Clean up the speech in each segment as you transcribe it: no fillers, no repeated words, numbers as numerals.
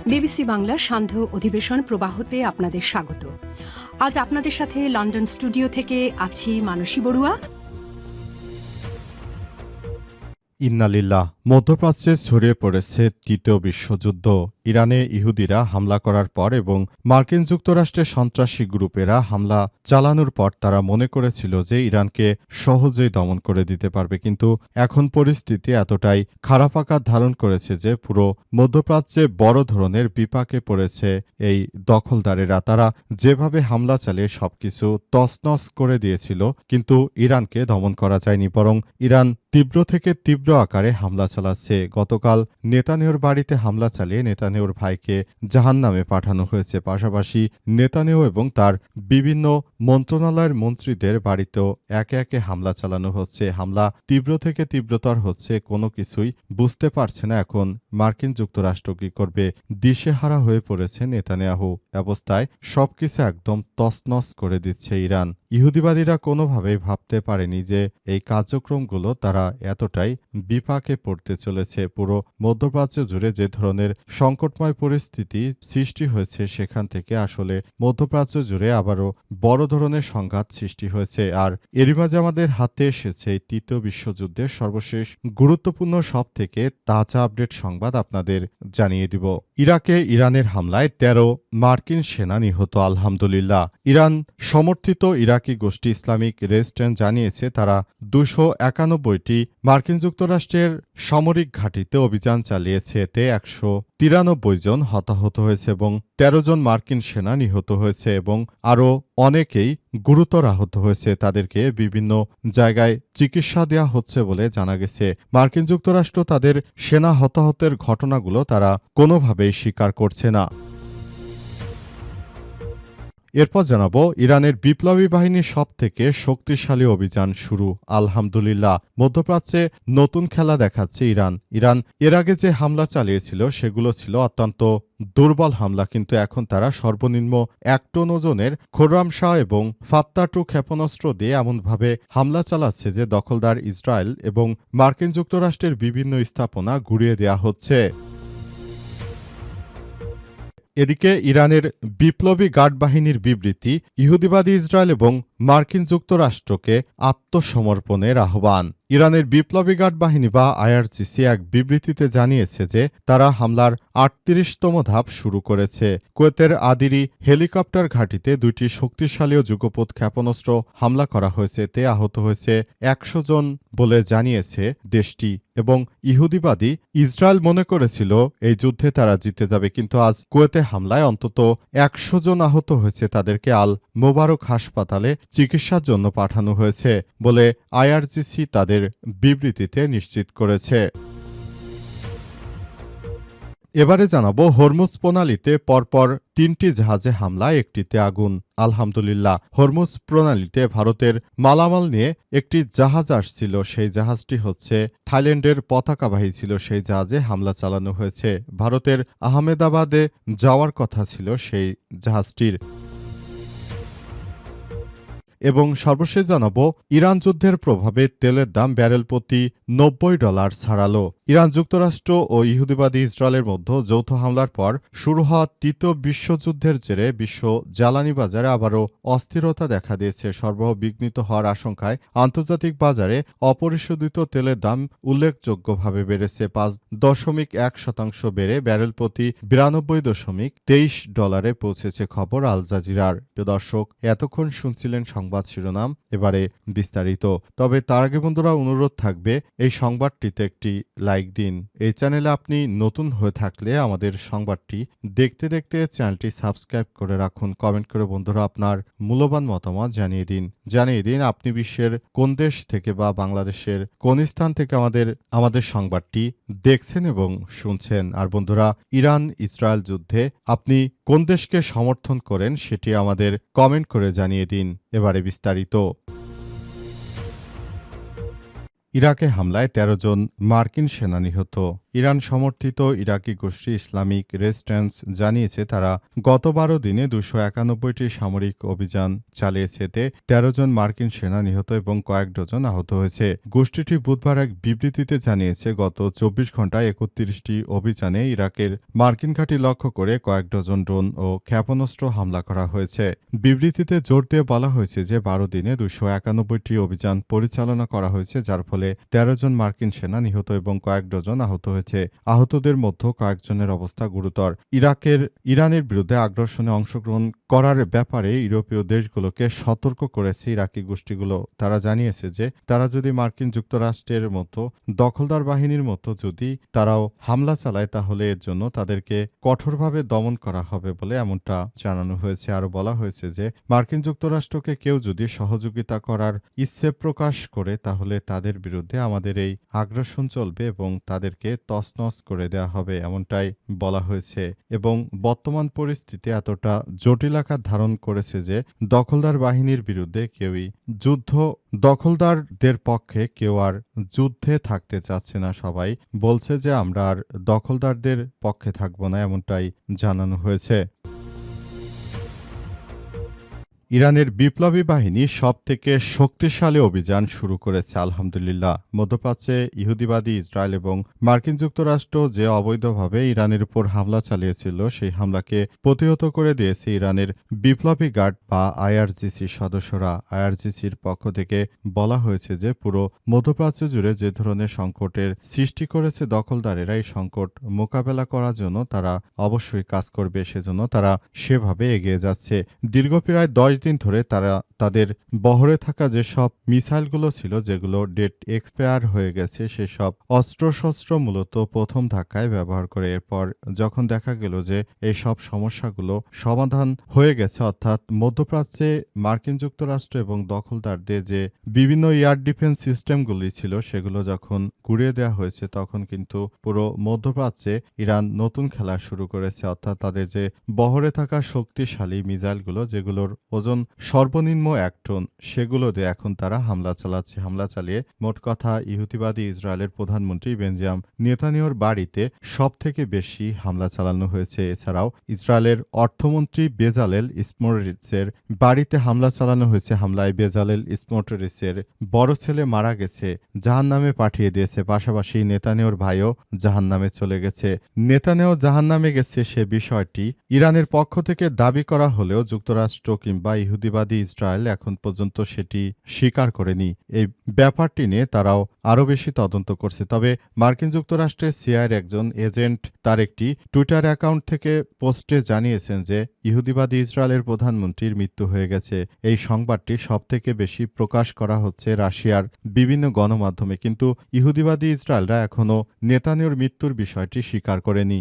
BBC বাংলার সান্ধ্য অধিবেশন প্রবাহতে আপনাদের স্বাগত। আজ আপনাদের সাথে লন্ডন স্টুডিও থেকে আছি মানসী বড়ুয়া। ইন্নালিল্লাহ। মধ্যপ্রাচ্যে ছড়িয়ে পড়েছে তৃতীয় বিশ্বযুদ্ধ। ইরানে ইহুদিরা হামলা করার পর এবং মার্কিন যুক্তরাষ্ট্রের সন্ত্রাসী গ্রুপেরা হামলা চালানোর পর তারা মনে করেছিল যে ইরানকে সহজেই দমন করে দিতে পারবে, কিন্তু এখন পরিস্থিতি এতটাই খারাপ আকার ধারণ করেছে যে পুরো মধ্যপ্রাচ্যে বড় ধরনের বিপাকে পড়েছে এই দখলদারেরা। তারা যেভাবে হামলা চালিয়ে সবকিছু তছনছ করে দিয়েছিল, কিন্তু ইরানকে দমন করা যায়নি, বরং ইরান তীব্র থেকে তীব্র আকারে হামলা চালাচ্ছে। গতকাল নেতানিয়াহুর বাড়িতে হামলা চালিয়ে নেতানিয়াহুর ভাইকে জাহান্নামে পাঠানো হয়েছে। পাশাপাশি নেতানিয়াহু এবং তার বিভিন্ন মন্ত্রণালয়ের মন্ত্রীদের বাড়িতেও একে একে হামলা চালানো হচ্ছে। হামলা তীব্র থেকে তীব্রতর হচ্ছে, কোনো কিছুই বুঝতে পারছে না এখন মার্কিন যুক্তরাষ্ট্র কি করবে। দিশেহারা হয়ে পড়েছে নেতানিয়াহু। অবস্থায় সবকিছু একদম তছনছ করে দিচ্ছে ইরান। ইহুদিবাদীরা কোনোভাবেই ভাবতে পারেনি যে এই কার্যক্রমগুলো তারা এতটাই বিপাকে পড়তে চলেছে। পুরো মধ্যপ্রাচ্য জুড়ে যে ধরনের সংকটময় পরিস্থিতি সৃষ্টি হয়েছে, সেখান থেকে আসলে মধ্যপ্রাচ্য জুড়ে আবারও বড় ধরনের সংঘাত সৃষ্টি হয়েছে। আর এরই মাঝে আমাদের হাতে এসেছে এই তৃতীয় বিশ্বযুদ্ধের সর্বশেষ গুরুত্বপূর্ণ সব থেকে তাজা আপডেট সংবাদ আপনাদের জানিয়ে দিব। ইরাকে ইরানের হামলায় ১৩ মার্কিন সেনা নিহত, আলহামদুলিল্লাহ। ইরান সমর্থিত ইরাকি গোষ্ঠী ইসলামিক রেজিস্ট্যান্স জানিয়েছে তারা ২৯১টি মার্কিন যুক্তরাষ্ট্রের সামরিক ঘাঁটিতে অভিযান চালিয়েছে। এতে ১৯৩ জন হতাহত হয়েছে এবং ১৩ জন মার্কিন সেনা নিহত হয়েছে এবং আরও অনেকেই গুরুতর আহত হয়েছে। তাদেরকে বিভিন্ন জায়গায় চিকিৎসা দেওয়া হচ্ছে বলে জানা গেছে। মার্কিন যুক্তরাষ্ট্র তাদের সেনা হতাহতের ঘটনাগুলো তারা কোনোভাবেই স্বীকার করছে না। এরপর জানাবো, ইরানের বিপ্লবী বাহিনীর সবথেকে শক্তিশালী অভিযান শুরু, আলহামদুলিল্লাহ। মধ্যপ্রাচ্যে নতুন খেলা দেখাচ্ছে ইরান। ইরান এর আগে যে হামলা চালিয়েছিল সেগুলো ছিল অত্যন্ত দুর্বল হামলা, কিন্তু এখন তারা সর্বনিম্ন ১ টন ওজনের খোররামশাহ এবং ফাত্তা-2 ক্ষেপণাস্ত্র দিয়ে এমনভাবে হামলা চালাচ্ছে যে দখলদার ইসরায়েল এবং মার্কিন যুক্তরাষ্ট্রের বিভিন্ন স্থাপনা গুঁড়িয়ে দেওয়া হচ্ছে। এদিকে ইরানের বিপ্লবী গার্ড বাহিনীর বিবৃতি, ইহুদিবাদী ইসরায়েল এবং মার্কিন যুক্তরাষ্ট্রকে আত্মসমর্পণের আহ্বান। ইরানের বিপ্লবী গার্ড বাহিনী বা আইআরজিসি এক বিবৃতিতে জানিয়েছে যে তারা হামলার ৩৮তম ধাপ শুরু করেছে। কুয়েতের আদিরি হেলিকপ্টার ঘাঁটিতে ২টি শক্তিশালী ও যুগপৎ ক্ষেপণাস্ত্র হামলা করা হয়েছে। এতে আহত হয়েছে ১০০ জন বলে জানিয়েছে দেশটি। এবং ইহুদিবাদী ইসরায়েল মনে করেছিল এই যুদ্ধে তারা জিতে যাবে, কিন্তু আজ কুয়েতে হামলায় অন্তত ১০০ জন আহত হয়েছে। তাদেরকে আল মোবারক হাসপাতালে চিকিৎসার জন্য পাঠানো হয়েছে বলে আইআরজিসি তাদের বিবৃতিতে নিশ্চিত করেছে। এবারে জানাবো, হরমুজ প্রণালীতে পরপর ৩টি জাহাজে হামলায় একটিতে আগুন, আলহামদুলিল্লাহ। হরমুজ প্রণালীতে ভারতের মালামাল নিয়ে একটি জাহাজ আসছিল। সেই জাহাজটি হচ্ছে থাইল্যান্ডের পতাকাবাহী ছিল। সেই জাহাজে হামলা চালানো হয়েছে। ভারতের আহমেদাবাদে যাওয়ার কথা ছিল সেই জাহাজটির। এবং সর্বশেষ জানাবো, ইরান যুদ্ধের প্রভাবে তেলের দাম ব্যারেল প্রতি $৯০ ছাড়ালো। ইরান যুক্তরাষ্ট্র ও ইহুদিবাদী ইসরায়েলের মধ্যে যৌথ হামলার পর শুরু হওয়া তৃতীয় বিশ্বযুদ্ধের জেরে বিশ্ব জ্বালানি বাজারে আবারও অস্থিরতা দেখা দিয়েছে। সরবরাহ বিঘ্নিত হওয়ার আশঙ্কায় আন্তর্জাতিক বাজারে অপরিশোধিত তেলের দাম উল্লেখযোগ্যভাবে বেড়েছে। ৫.১% বেড়ে ব্যারেল প্রতি $৯২.২৩ পৌঁছেছে। খবর আল জাজিরার। প্রিয় দর্শক, এতক্ষণ শুনছিলেন সংবাদ শিরোনাম, এবারে বিস্তারিত। তবে তার আগে বন্ধুরা অনুরোধ থাকবে, এই সংবাদটিতে একটি লাইক দিন। এই চ্যানেলে আপনি নতুন হয়ে থাকলে আমাদের সংবাদটি দেখতে দেখতে চ্যানেলটি সাবস্ক্রাইব করে রাখুন। কমেন্ট করে বন্ধুরা আপনার মূল্যবান মতামত জানিয়ে দিন আপনি বিশ্বের কোন দেশ থেকে বা বাংলাদেশের কোন স্থান থেকে আমাদের সংবাদটি দেখছেন এবং শুনছেন। আর বন্ধুরা, ইরান ইসরায়েল যুদ্ধে আপনি কোন দেশকে সমর্থন করেন সেটি আমাদের কমেন্ট করে জানিয়ে দিন। এবারে বিস্তারিত। ইরাকে হামলায় ১৩ জন মার্কিন সেনা নিহত, ইরান সমর্থিত ইরাকি গোষ্ঠী ইসলামিক রেজিস্ট্যান্স জানিয়েছে তারা গত ১২ দিনে ২৯১টি সামরিক অভিযান চালিয়েছে। এতে ১৩ জন মার্কিন সেনা নিহত এবং কয়েক ডজন আহত হয়েছে। গোষ্ঠীটি বুধবার এক বিবৃতিতে জানিয়েছে গত ২৪ ঘণ্টায় ৩১টি অভিযানে ইরাকের মার্কিন ঘাঁটি লক্ষ্য করে কয়েক ডজন ড্রোন ও ক্ষেপণাস্ত্র হামলা করা হয়েছে। বিবৃতিতে জোর দিয়ে বলা হয়েছে যে ১২ দিনে ২৯১টি অভিযান পরিচালনা করা হয়েছে, যার ফলে ১৩ জন মার্কিন সেনা নিহত এবং কয়েক ডজন আহত হয়েছে। আহতদের মধ্যে কয়েকজনের অবস্থা গুরুতর। ইরানের বিরুদ্ধে আগ্রাসনে অংশগ্রহণ করার ব্যাপারে ইউরোপীয় দেশগুলোকে সতর্ক করেছে ইরাকি গোষ্ঠীগুলো। তারা জানিয়েছে যে তারা যদি মার্কিন যুক্তরাষ্ট্রের মতো দখলদার বাহিনীর মতো যদি তারাও হামলা চালায় তাহলে এর জন্য তাদেরকে কঠোরভাবে দমন করা হবে বলে এমনটা জানানো হয়েছে। আরও বলা হয়েছে যে মার্কিন যুক্তরাষ্ট্রকে কেউ যদি সহযোগিতা করার ইচ্ছে প্রকাশ করে তাহলে তাদের বিরুদ্ধে আমাদের এই আগ্রাসন চলবে এবং তাদেরকে তছনছ করে দেওয়া হবে, এমনটাই বলা হয়েছে। এবং বর্তমান পরিস্থিতি এতটা জটিল আকার ধারণ করেছে যে দখলদার বাহিনীর বিরুদ্ধে কেউই দখলদারদের পক্ষে কেউ আর যুদ্ধে থাকতে চাচ্ছে না। সবাই বলছে যে আমরা আর দখলদারদের পক্ষে থাকব না, এমনটাই জানানো হয়েছে। ইরানের বিপ্লবী বাহিনী সবথেকে শক্তিশালী অভিযান শুরু করেছে আলহামদুলিল্লাহ। মধ্যপ্রাচ্যে ইহুদিবাদী ইসরায়েল এবং মার্কিন যুক্তরাষ্ট্র যে অবৈধভাবে ইরানের উপর হামলা চালিয়েছিল সেই হামলাকে প্রতিহত করে দিয়েছে ইরানের বিপ্লবী গার্ড বা আইআরজিসির সদস্যরা। আইআরজিসির পক্ষ থেকে বলা হয়েছে যে পুরো মধ্যপ্রাচ্য জুড়ে যে ধরনের সংকটের সৃষ্টি করেছে দখলদারেরা, এই সংকট মোকাবেলা করার জন্য তারা অবশ্যই কাজ করবে, সেজন্য তারা সেভাবে এগিয়ে যাচ্ছে। দীর্ঘ প্রায় 10 দিন ধরে তারা তাদের বহরে থাকা যেসব মিসাইলগুলো ছিল যেগুলো ডেট এক্সপায়ার হয়ে গেছে সেসব অস্ত্রশস্ত্র মূলত প্রথম ধাক্কায় ব্যবহার করে। এরপর যখন দেখা গেল যে এই সব সমস্যাগুলো সমাধান হয়ে গেছে, অর্থাৎ মধ্যপ্রাচ্যে মার্কিন যুক্তরাষ্ট্র এবং দখলদারদের যে বিভিন্ন এয়ার ডিফেন্স সিস্টেমগুলি ছিল সেগুলো যখন গুড়িয়ে দেওয়া হয়েছে, তখন কিন্তু পুরো মধ্যপ্রাচ্যে ইরান নতুন খেলা শুরু করেছে। অর্থাৎ তাদের যে বহরে থাকা শক্তিশালী মিসাইলগুলো যেগুলোর ওজন সর্বনিম্ন ১ টন, সেগুলো দিয়ে এখন তারা হামলা চালাচ্ছে। হামলা চালিয়ে মোট কথা ইহুদিবাদী ইসরায়েলের প্রধানমন্ত্রী বেঞ্জামিন নেতানিয়াহুর বাড়িতে সবথেকে বেশি হামলা চালানো হয়েছে। এছাড়াও ইসরায়েলের অর্থমন্ত্রী বেজালেল স্মোটরিচের বাড়িতে হামলা চালানো হয়েছে। হামলায় বেজালেল স্মোটরিচের বড় ছেলে মারা গেছে, জাহান্নামে পাঠিয়ে দিয়েছে। পাশাপাশি নেতানিয়াহুর ভাইও জাহান্নামে চলে গেছে। নেতানিয়াহু জাহান্নামে গেছে সে বিষয়টি ইরানের পক্ষ থেকে দাবি করা হলেও যুক্তরাষ্ট্র কিংবা ইহুদিবাদী ইসরায়েল এখন পর্যন্ত সেটি স্বীকার করেনি। এই ব্যাপারটি নিয়ে তারাও আরও বেশি তদন্ত করছে। তবে মার্কিন যুক্তরাষ্ট্রের সিআইএর একজন এজেন্ট তার একটি টুইটার অ্যাকাউন্ট থেকে পোস্টে জানিয়েছেন যে ইহুদিবাদী ইসরায়েলের প্রধানমন্ত্রীর মৃত্যু হয়ে গেছে। এই সংবাদটি সবথেকে বেশি প্রকাশ করা হচ্ছে রাশিয়ার বিভিন্ন গণমাধ্যমে, কিন্তু ইহুদিবাদী ইসরায়েলরা এখনও নেতানিয়াহুর মৃত্যুর বিষয়টি স্বীকার করেনি।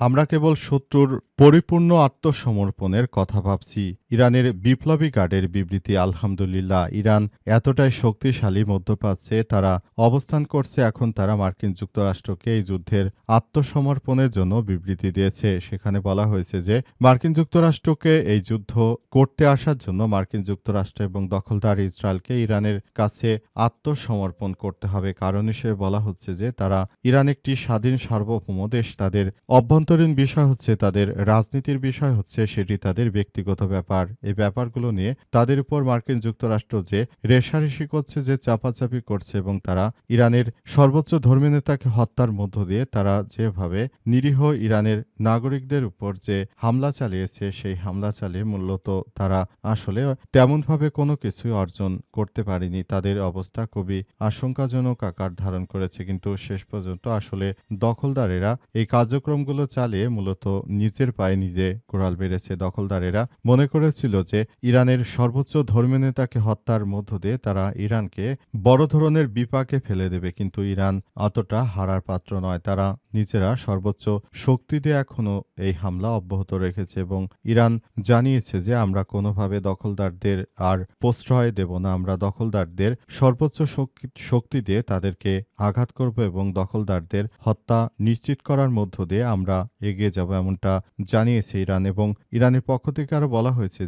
আমরা কেবল শত্রুর পরিপূর্ণ আত্মসমর্পণের কথা ভাবছি। ইরানের বিপ্লবী গার্ডের বিবৃতি আলহামদুলিল্লাহ। ইরান এতটাই শক্তিশালী মধ্যপ্রাচ্যে তারা অবস্থান করছে, এখন তারা মার্কিন যুক্তরাষ্ট্রকে এই যুদ্ধের আত্মসমর্পণের জন্য বিবৃতি দিয়েছে। সেখানে বলা হয়েছে যে মার্কিন যুক্তরাষ্ট্রকে এই যুদ্ধ করতে আসার জন্য মার্কিন যুক্তরাষ্ট্র এবং দখলদার ইসরায়েলকে ইরানের কাছে আত্মসমর্পণ করতে হবে। কারণ হিসেবে বলা হচ্ছে যে তারা ইরান একটি স্বাধীন সার্বভৌম দেশ, তাদের অভ্যন্তরীণ বিষয় হচ্ছে, তাদের রাজনীতির বিষয় হচ্ছে, সেটি তাদের ব্যক্তিগত ব্যাপার। এই ব্যাপারগুলো নিয়ে তাদের উপর মার্কিন যুক্তরাষ্ট্র যে রেষারেষি করছে, যে চাপাচাপি করছে এবং তারা ইরানের সর্বোচ্চ ধর্মীয় নেতাকে হত্যার মধ্য দিয়ে তারা যেভাবে নিরীহ ইরানের নাগরিকদের উপর যে হামলা চালিয়েছে, সেই হামলা চালিয়ে মূলত তারা আসলে তেমনভাবে কোনো কিছুই অর্জন করতে পারেনি। তাদের অবস্থা খুবই আশঙ্কাজনক আকার ধারণ করেছে। কিন্তু শেষ পর্যন্ত আসলে দখলদারেরা এই কার্যক্রমগুলো চালিয়ে মূলত নিজের পায়ে নিজে কুড়াল বেড়েছে। দখলদারেরা মনে করেছিল যে ইরানের সর্বোচ্চ ধর্মীয় নেতাকে হত্যার মধ্য দিয়ে তারা ইরানকে বড় ধরনের বিপাকে ফেলে দেবে, কিন্তু ইরান অতটা হারার পাত্র নয়। তারা নিজেরা সর্বোচ্চ শক্তি দিয়ে এখনও এই হামলা অব্যাহত রেখেছে এবং ইরান জানিয়েছে যে আমরা কোনোভাবে দখলদারদের আর প্রশ্রয় দেব না। আমরা দখলদারদের সর্বোচ্চ শক্তি দিয়ে তাদেরকে আঘাত করব এবং দখলদারদের হত্যা নিশ্চিত করার মধ্য দিয়ে আমরা এগিয়ে যাব এমনটা জানিয়েছে ইরান এবং ইরানের পক্ষ থেকে আরও বলা হয়েছে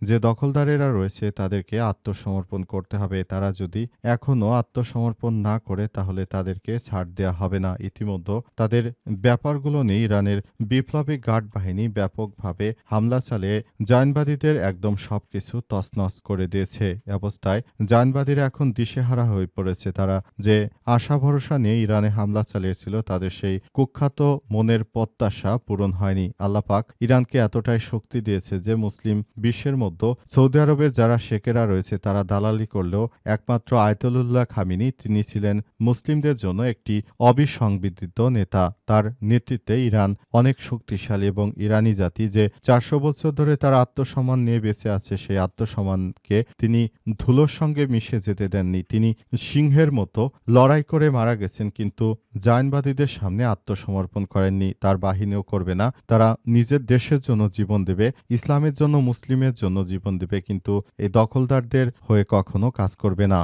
যে দখলদারেরা রয়েছে তাদেরকে আত্মসমর্পণ করতে হবে। তারা যদি এখনও আত্মসমর্পণ না করে তাহলে তাদেরকে ছাড় দেওয়া হবে না। ইতিমধ্যে তাদের ব্যাপারগুলো নিয়ে ইরানের বিপ্লবী গার্ড বাহিনী ব্যাপকভাবে হামলা চালিয়ে জায়নবাদীদের একদম সবকিছু তছনছ করে দিয়েছে। অবস্থায় জায়নবাদীরা এখন দিশেহারা হয়ে পড়েছে। তারা যে আশা ভরসা নিয়ে ইরানে হামলা চালিয়েছিল তাদের সেই কুখ্যাত মনের প্রত্যাশা পূরণ হয়নি। আল্লাহ পাক ইরানকে এতটাই শক্তি দিয়েছে যে মুসলিম বিশ্বের মধ্যে সৌদি আরবের যারা শেখেরা রয়েছে তারা দালালি করলেও একমাত্র আয়াতুল্লাহ খামিনি তিনি ছিলেন মুসলিমদের জন্য একটি অবিসংবিদিত নেতা। তার নেতৃত্বে ইরান অনেক শক্তিশালী এবং ইরানি জাতি যে ৪০০ বছর ধরে তার আত্মসম্মান নিয়ে বেঁচে আছে সেই আত্মসম্মানকে তিনি ধুলোর সঙ্গে মিশে যেতে দেননি। তিনি সিংহের মতো লড়াই করে মারা গেছেন কিন্তু জায়নবাদীদের সামনে আত্মসমর্পণ করেননি। তার বাহিনীও করবে না। তারা নিজের দেশের জন্য জীবন দেবে, ইসলামের জন্য, মুসলিমের জন্য জীবন দেবে, কিন্তু এই দখলদারদের হয়ে কখনো কাজ করবে না।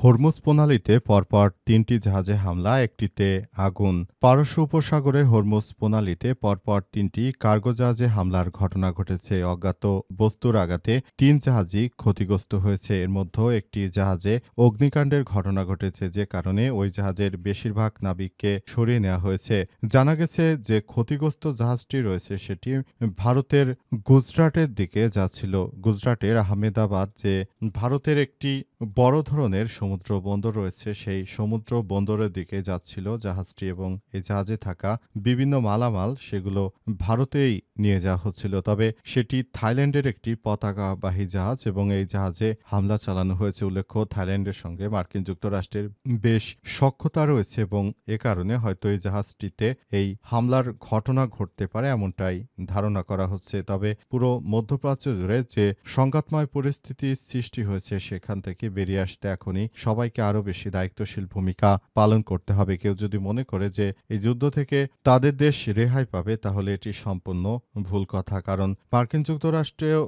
হরমুজ প্রণালীতে পরপর ৩টি জাহাজে হামলা, একটিতে আগুন। পারস্য উপসাগরে হরমুজ প্রণালীতে পরপর ৩টি কার্গো জাহাজে হামলার ঘটনা ঘটেছে। অজ্ঞাত বস্তুর আঘাতে ৩ জাহাজই ক্ষতিগ্রস্ত হয়েছে। এর মধ্যে একটি জাহাজে অগ্নিকাণ্ডের ঘটনা ঘটেছে, যে কারণে ওই জাহাজের বেশিরভাগ নাবিককে সরিয়ে নেওয়া হয়েছে। জানা গেছে যে ক্ষতিগ্রস্ত জাহাজটি রয়েছে সেটি ভারতের গুজরাটের দিকে যাচ্ছিল। গুজরাটের আহমেদাবাদ যে ভারতের একটি বড় ধরনের সমুদ্র বন্দর রয়েছে সেই সমুদ্র বন্দরের দিকে যাচ্ছিল জাহাজটি এবং এই জাহাজে থাকা বিভিন্ন মালামাল সেগুলো ভারতেই নিয়ে যাওয়া হচ্ছিল। তবে সেটি থাইল্যান্ডের একটি পতাকাবাহী জাহাজ এবং এই জাহাজে হামলা চালানো হয়েছে। উল্লেখ্য থাইল্যান্ডের সঙ্গে মার্কিন যুক্তরাষ্ট্রের বেশ সখ্যতা রয়েছে এবং এ কারণে হয়তো এই জাহাজটিতে এই হামলার ঘটনা ঘটতে পারে এমনটাই ধারণা করা হচ্ছে। তবে পুরো মধ্যপ্রাচ্য জুড়ে যে সংঘাতময় পরিস্থিতির সৃষ্টি হয়েছে সেখান থেকে বেরিয়ে আসতে এখনই সবাইকে আরও বেশি দায়িত্বশীল ভূমিকা পালন করতে হবে। কেউ যদি মনে করে যে এই যুদ্ধ থেকে তাদের দেশ রেহাই পাবে তাহলে এটি সম্পূর্ণ ভুল কথা। কারণ মার্কিন যুক্তরাষ্ট্রেও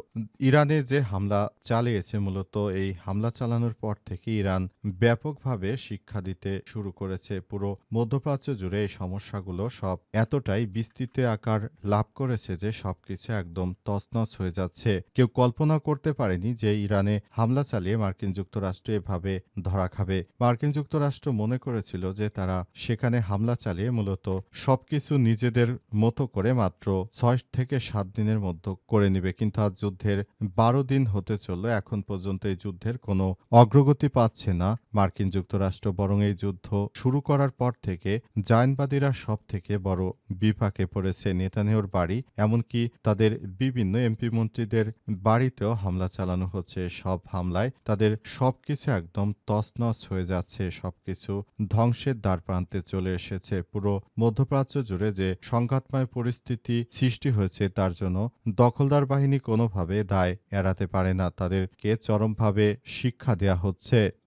ইরানে যে হামলা চালিয়েছে, মূলত এই হামলা চালানোর পর থেকে ইরান ব্যাপকভাবে শিক্ষা দিতে শুরু করেছে। পুরো মধ্যপ্রাচ্য জুড়ে এই সমস্যাগুলো সব এতটাই বিস্তৃত আকার লাভ করেছে যে সবকিছু একদম তছনছ হয়ে যাচ্ছে। কেউ কল্পনা করতে পারেনি যে ইরানে হামলা চালিয়ে মার্কিন যুক্তরাষ্ট্র এভাবে ধরা খাবে। মার্কিন যুক্তরাষ্ট্র মনে করেছিল যে তারা সেখানে হামলা চালিয়ে মূলত সবকিছু নিজেদের মতো করে মাত্র ৬ থেকে ৭ দিনের মধ্যে করে নেবে, কিন্তু আজ যুদ্ধের ১২ দিন হতে চলল, এখন পর্যন্ত এই যুদ্ধের কোনো অগ্রগতি পাচ্ছে না মার্কিন যুক্তরাষ্ট্র। বরং এই যুদ্ধ শুরু করার পর থেকে জায়নবাদীরা সব থেকে বড় বিপাকে পড়েছে। নেতানিয়াহুর বাড়ি এমনকি তাদের বিভিন্ন এমপি মন্ত্রীদের বাড়িতেও হামলা চালানো হচ্ছে। সব হামলায় তাদের সবকিছু একদম তছনছ হয়ে যাচ্ছে, সবকিছু ধ্বংসের দ্বারপ্রান্তে চলে এসেছে। পুরো মধ্যপ্রাচ্য জুড়ে যে সংঘাতময় পরিস্থিতি সৃষ্টি হয়েছে তার জন্য দখলদার বাহিনী কোনোভাবে দায় এড়াতে পারে না। তাদেরকে চরমভাবে শিক্ষা দেয়া হচ্ছে।